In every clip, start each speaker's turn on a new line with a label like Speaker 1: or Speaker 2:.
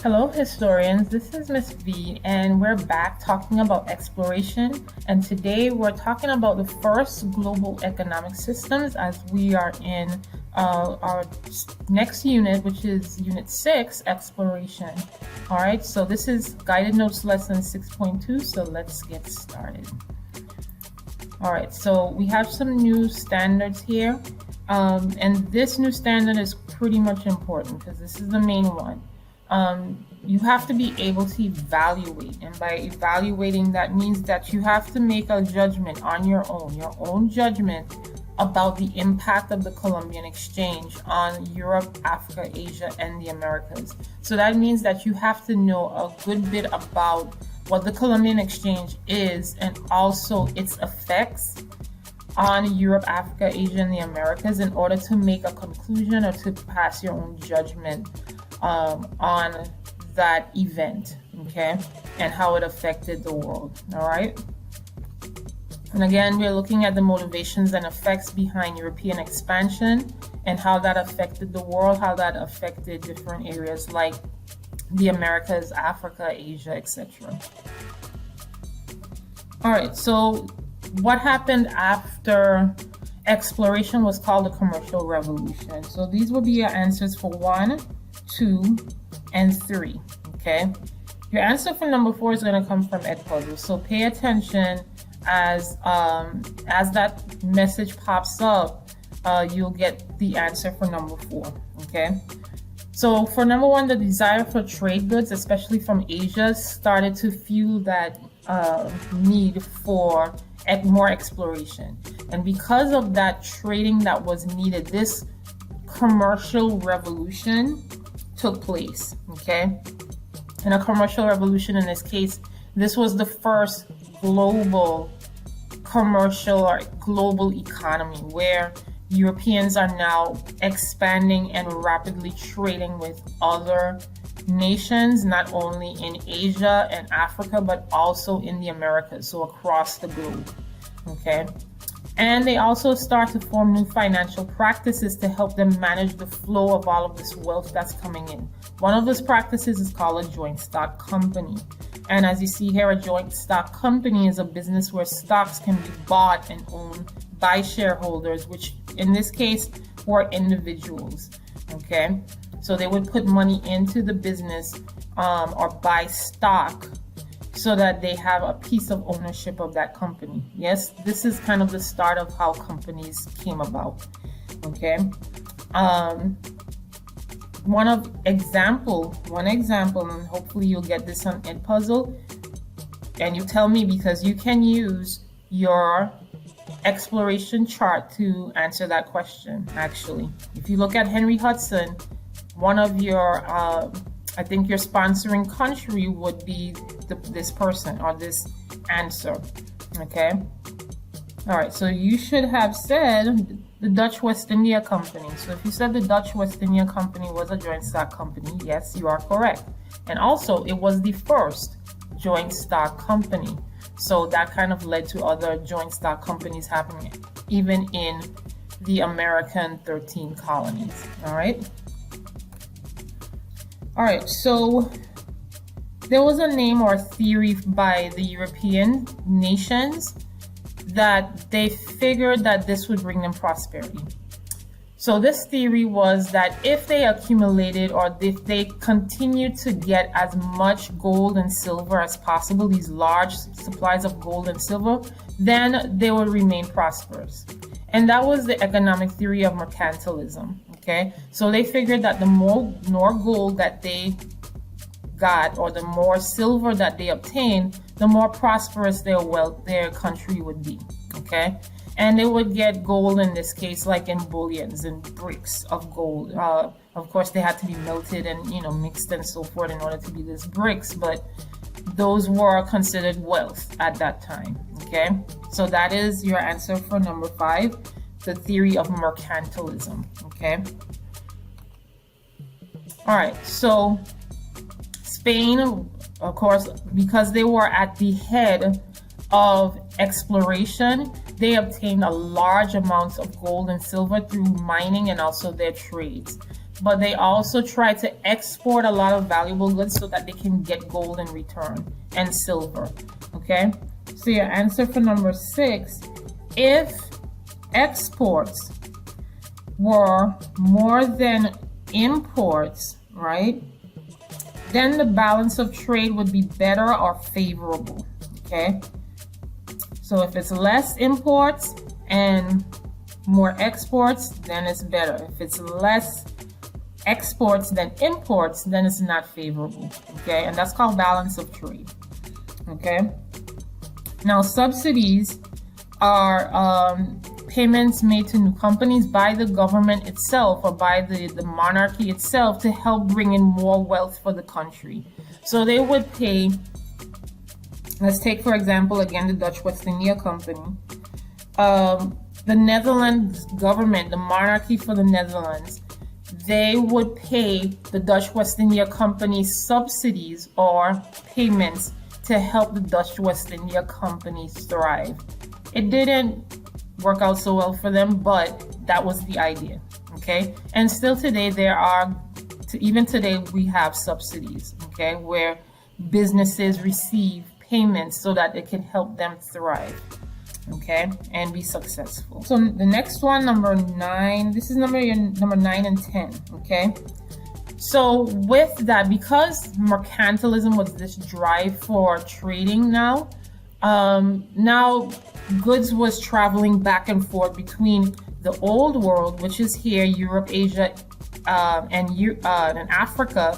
Speaker 1: Hello, historians. This is Miss V, and we're back talking about exploration. And today we're talking about the first global economic systems as we are in our next unit, which is Unit 6, Exploration. All right, so this is Guided Notes Lesson 6.2, so let's get started. All right, so we have some new standards here, and this new standard is pretty much important because this is the main one. You have to be able to evaluate, and by evaluating that means that you have to make a judgment on your own judgment about the impact of the Columbian Exchange on Europe, Africa, Asia, and the Americas. So that means that you have to know a good bit about what the Columbian Exchange is and also its effects on Europe, Africa, Asia, and the Americas in order to make a conclusion or to pass your own judgment on that event, okay, and how it affected the world. All right. And again, we're looking at the motivations and effects behind European expansion and how that affected the world, how that affected different areas like the Americas, Africa, Asia, etc. All right, so what happened after exploration was called the Commercial Revolution. So these will be your answers for 1, 2, and 3, okay? Your answer for number 4 is going to come from Edpuzzle, so pay attention as that message pops up, you'll get the answer for number 4, okay? So for number 1, the desire for trade goods, especially from Asia, started to fuel that need for more exploration. And because of that trading that was needed, this commercial revolution took place, okay? And a commercial revolution in this case, this was the first global commercial or global economy where Europeans are now expanding and rapidly trading with other nations, not only in Asia and Africa, but also in the Americas, so across the globe, okay? And they also start to form new financial practices to help them manage the flow of all of this wealth that's coming in. One of those practices is called a joint stock company. And as you see here, a joint stock company is a business where stocks can be bought and owned by shareholders, which in this case were individuals, okay? So they would put money into the business or buy stock so that they have a piece of ownership of that company. Yes, this is kind of the start of how companies came about, okay? One example, and hopefully you'll get this on Edpuzzle, and you tell me because you can use your exploration chart to answer that question, actually. If you look at Henry Hudson, one of your, I think your sponsoring country would be this person or this answer, okay? All right, so you should have said the Dutch West India Company. So if you said the Dutch West India Company was a joint stock company, yes, you are correct. And also, it was the first joint stock company. So that kind of led to other joint stock companies happening, even in the American 13 colonies, all right? All right, so there was a name or theory by the European nations that they figured that this would bring them prosperity. So this theory was that if they accumulated or if they continued to get as much gold and silver as possible, these large supplies of gold and silver, then they would remain prosperous. And that was the economic theory of mercantilism, okay? So they figured that the more gold that they got or the more silver that they obtained, the more prosperous their country would be, okay? And they would get gold in this case, like in bullions and bricks of gold. Of course, they had to be melted and, mixed and so forth in order to be these bricks, but those were considered wealth at that time, okay? So that is your answer for number 5, the theory of mercantilism, okay? All right, so Spain, of course, because they were at the head of exploration, they obtained a large amounts of gold and silver through mining and also their trades. but they also try to export a lot of valuable goods so that they can get gold in return and silver. Okay, so your answer for number 6, if exports were more than imports, right, then the balance of trade would be better or favorable. Okay, so if it's less imports and more exports, then it's better. If it's less exports than imports, then it's not favorable. Okay, and that's called balance of trade. Okay, now subsidies are payments made to new companies by the government itself or by the monarchy itself to help bring in more wealth for the country. So they would pay, let's take for example again the Dutch West India Company. The Netherlands government, the monarchy for the Netherlands, they would pay the Dutch West India Company subsidies or payments to help the Dutch West India Company thrive. It didn't work out so well for them, but that was the idea. Okay, and still today even today we have subsidies, okay, where businesses receive payments so that it can help them thrive, okay, and be successful. So the next one, number 9, this is number 9 and 10, okay. So with that, because mercantilism was this drive for trading now goods was traveling back and forth between the old world, which is here, Europe, Asia, and Africa,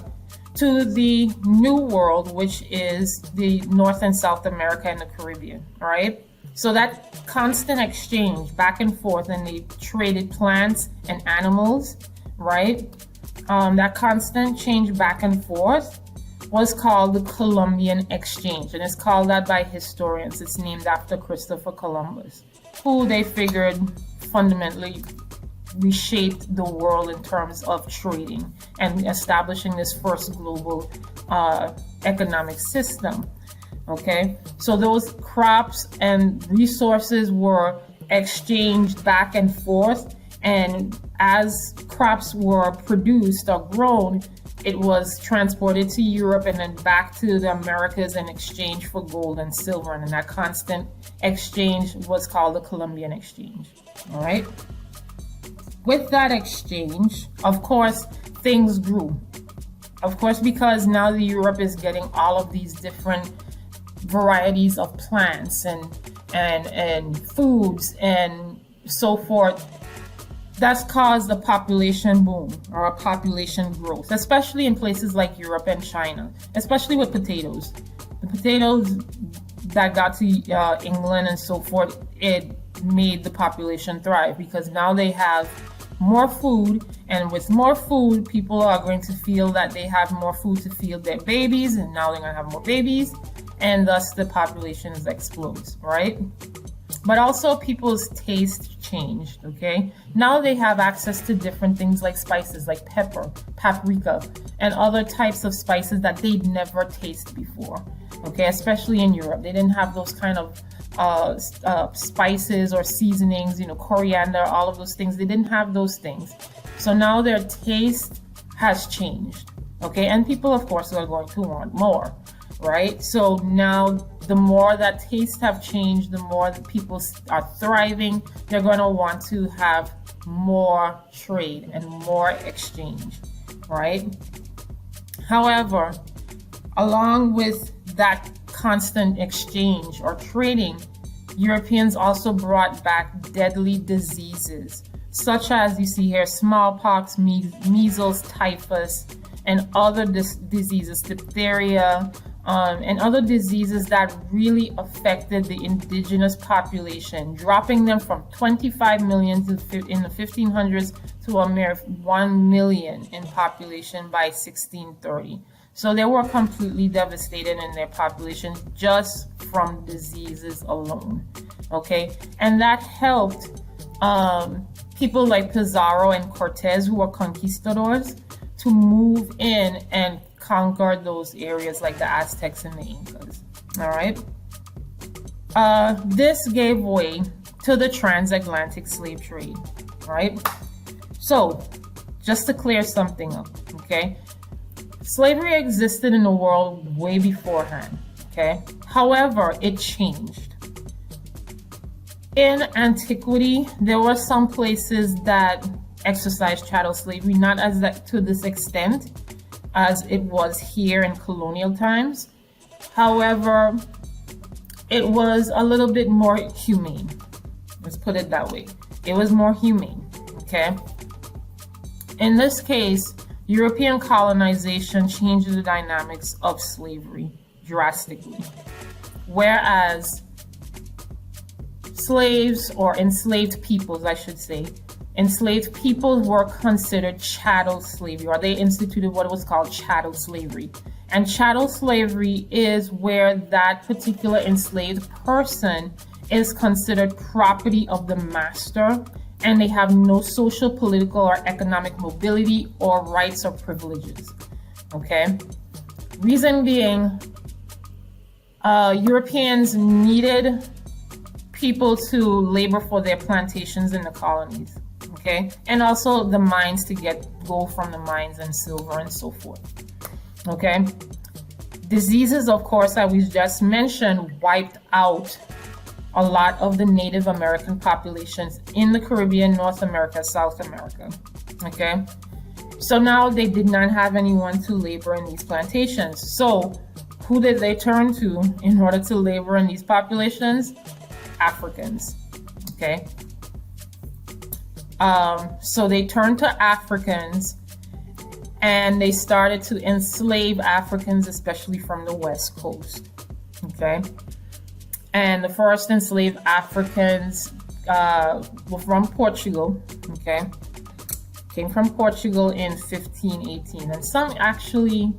Speaker 1: to the new world, which is the North and South America and the Caribbean, all right? So that constant exchange back and forth, and they traded plants and animals, right? That constant change back and forth was called the Columbian Exchange, and it's called that by historians. It's named after Christopher Columbus, who they figured fundamentally reshaped the world in terms of trading and establishing this first global economic system. Okay, so those crops and resources were exchanged back and forth, and as crops were produced or grown, it was transported to Europe and then back to the Americas in exchange for gold and silver. And that constant exchange was called the Columbian Exchange. All right. With that exchange, of course, things grew. Of course, because now Europe is getting all of these different varieties of plants and foods and so forth. That's caused a population boom or a population growth, especially in places like Europe and China, especially with potatoes. The potatoes that got to England and so forth, it made the population thrive because now they have more food, and with more food, people are going to feel that they have more food to feed their babies, and now they're going to have more babies, and thus the population explodes, right? But also people's taste changed, okay? Now they have access to different things like spices like pepper, paprika, and other types of spices that they'd never tasted before, okay? Especially in Europe. They didn't have those kind of spices or seasonings, coriander, all of those things. They didn't have those things. So now their taste has changed, okay? And people, of course, are going to want more, right? So now the more that tastes have changed, the more that people are thriving, they're going to want to have more trade and more exchange, right? However, along with that constant exchange or trading, Europeans also brought back deadly diseases, such as you see here, smallpox, measles, typhus, and other diseases, diphtheria, and other diseases that really affected the indigenous population, dropping them from 25 million in the 1500s to a mere 1 million in population by 1630. So they were completely devastated in their population just from diseases alone, okay? And that helped people like Pizarro and Cortez, who were conquistadors, to move in and conquer those areas like the Aztecs and the Incas, all right? This gave way to the transatlantic slave trade, right? So just to clear something up, okay? Slavery existed in the world way beforehand, okay? However, it changed. In antiquity, there were some places that exercised chattel slavery, not as that to this extent as it was here in colonial times. However, it was a little bit more humane. Let's put it that way. It was more humane, okay? In this case, European colonization changed the dynamics of slavery drastically. Whereas slaves, or enslaved peoples, I should say, enslaved peoples were considered chattel slavery, or they instituted what was called chattel slavery. And chattel slavery is where that particular enslaved person is considered property of the master, and they have no social, political, or economic mobility or rights or privileges. Okay? Reason being, Europeans needed people to labor for their plantations in the colonies. Okay? And also the mines to get gold from the mines and silver and so forth. Okay? Diseases, of course, that we just mentioned, wiped out a lot of the Native American populations in the Caribbean, North America, South America. Okay? So now they did not have anyone to labor in these plantations. So who did they turn to in order to labor in these populations? Africans. Okay? So they turned to Africans, and they started to enslave Africans, especially from the West Coast. Okay? And the first enslaved Africans were from Portugal. Okay? Came from Portugal in 1518, and some actually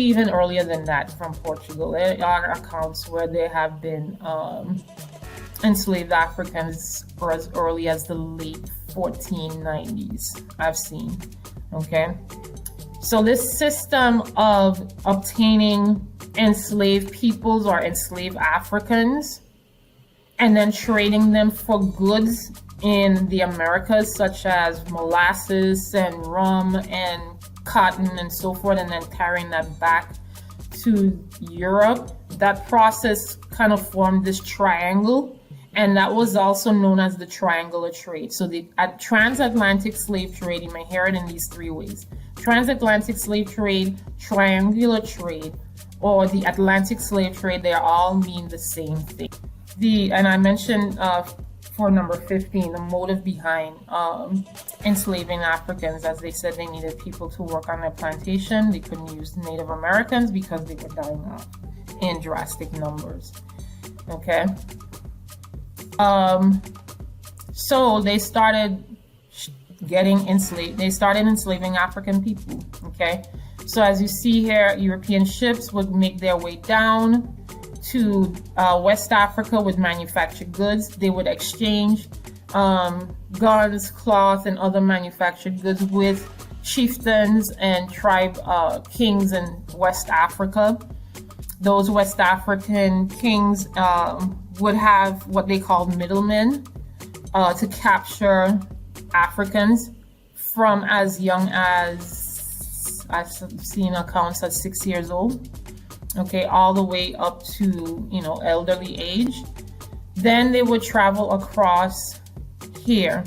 Speaker 1: even earlier than that from Portugal. There are accounts where there have been enslaved Africans for as early as the late 1490s, I've seen. Okay? So this system of obtaining enslaved peoples or enslaved Africans and then trading them for goods in the Americas, such as molasses and rum and cotton and so forth, and then carrying that back to Europe, that process kind of formed this triangle, and that was also known as the triangular trade. So the transatlantic slave trade, you may hear it in these three ways: transatlantic slave trade, triangular trade, or the Atlantic slave trade. They all mean the same thing. And I mentioned for number 15, the motive behind enslaving Africans, as they said they needed people to work on their plantation. They couldn't use Native Americans because they were dying off in drastic numbers. Okay. So they started enslaving African people. Okay. So as you see here, European ships would make their way down to West Africa with manufactured goods. They would exchange guns, cloth, and other manufactured goods with chieftains and tribe kings in West Africa. Those West African kings would have what they called middlemen to capture Africans from as young as, I've seen accounts at 6 years old. Okay, all the way up to, elderly age. Then they would travel across here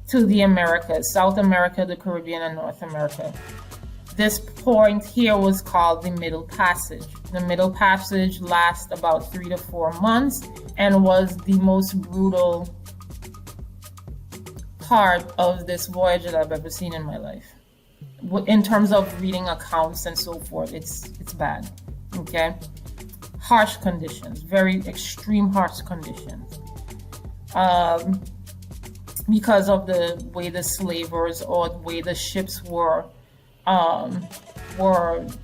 Speaker 1: to the Americas, South America, the Caribbean, and North America. This point here was called the Middle Passage. The Middle Passage lasted about 3 to 4 months and was the most brutal part of this voyage that I've ever seen in my life. In terms of reading accounts and so forth, it's bad. Okay, harsh conditions, very extreme harsh conditions, because of the way the slavers or the way the ships were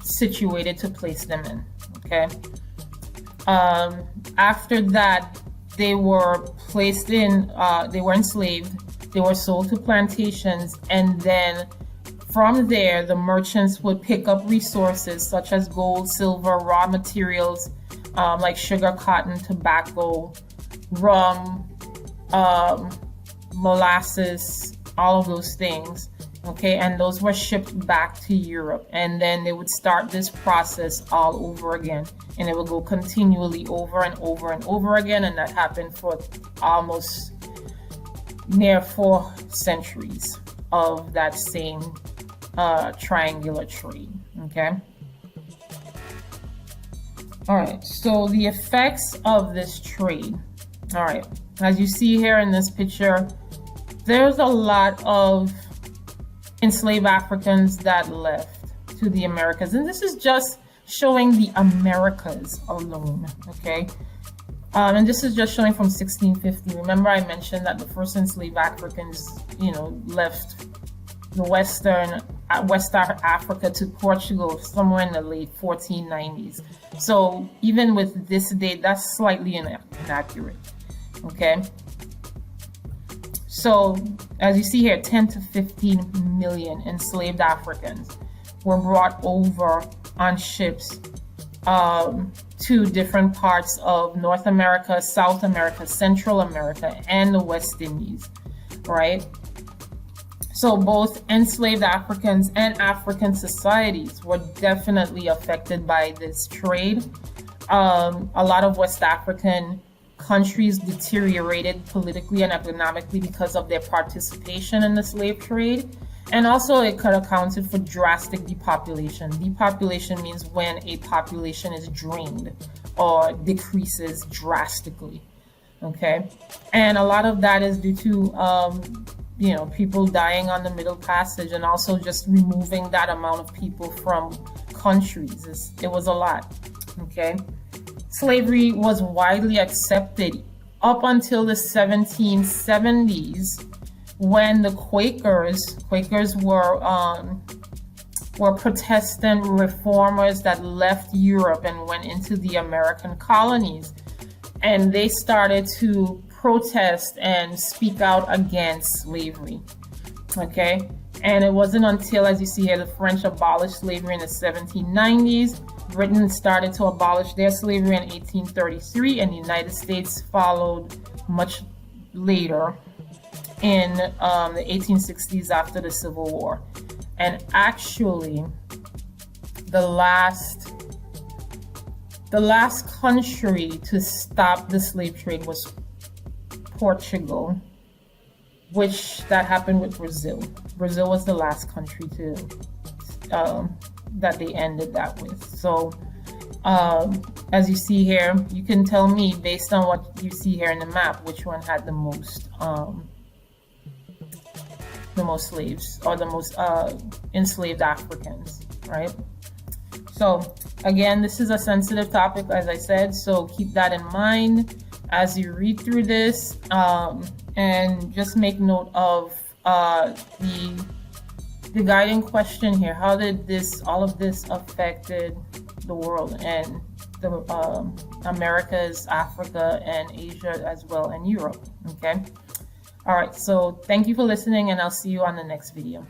Speaker 1: situated to place them in. Okay, after that, they were placed in, they were enslaved, they were sold to plantations, and then from there, the merchants would pick up resources such as gold, silver, raw materials like sugar, cotton, tobacco, rum, molasses, all of those things. Okay, and those were shipped back to Europe, and then they would start this process all over again, and it would go continually over and over and over again, and that happened for almost near 4 centuries of that same triangular trade. Okay. All right, so the effects of this trade. All right, as you see here in this picture, there's a lot of enslaved Africans that left to the Americas, and this is just showing the Americas alone. Okay. And this is just showing from 1650. Remember, I mentioned that the first enslaved Africans, left the West Africa to Portugal somewhere in the late 1490s. So even with this date, that's slightly inaccurate. Okay. So as you see here, 10 to 15 million enslaved Africans were brought over on ships to different parts of North America, South America, Central America, and the West Indies, right? So both enslaved Africans and African societies were definitely affected by this trade. A lot of West African countries deteriorated politically and economically because of their participation in the slave trade. And also it could have accounted for drastic depopulation. Depopulation means when a population is drained or decreases drastically. Okay. And a lot of that is due to, people dying on the Middle Passage, and also just removing that amount of people from countries. It was a lot. Okay. Slavery was widely accepted up until the 1770s, when the Quakers were Protestant reformers that left Europe and went into the American colonies, and they started to protest and speak out against slavery. Okay, and it wasn't until, as you see here, the French abolished slavery in the 1790s. Britain started to abolish their slavery in 1833, and the United States followed much later in the 1860s after the Civil War. And actually, the last country to stop the slave trade was Portugal, which that happened with Brazil. Brazil was the last country to that they ended that with. So as you see here, you can tell me based on what you see here in the map which one had the most slaves, or the most enslaved Africans, right? So again, this is a sensitive topic, as I said, so keep that in mind as you read through this, and just make note of the guiding question here. How did all of this affected the world and the Americas, Africa, and Asia as well, and Europe? Okay. All right. So thank you for listening, and I'll see you on the next video.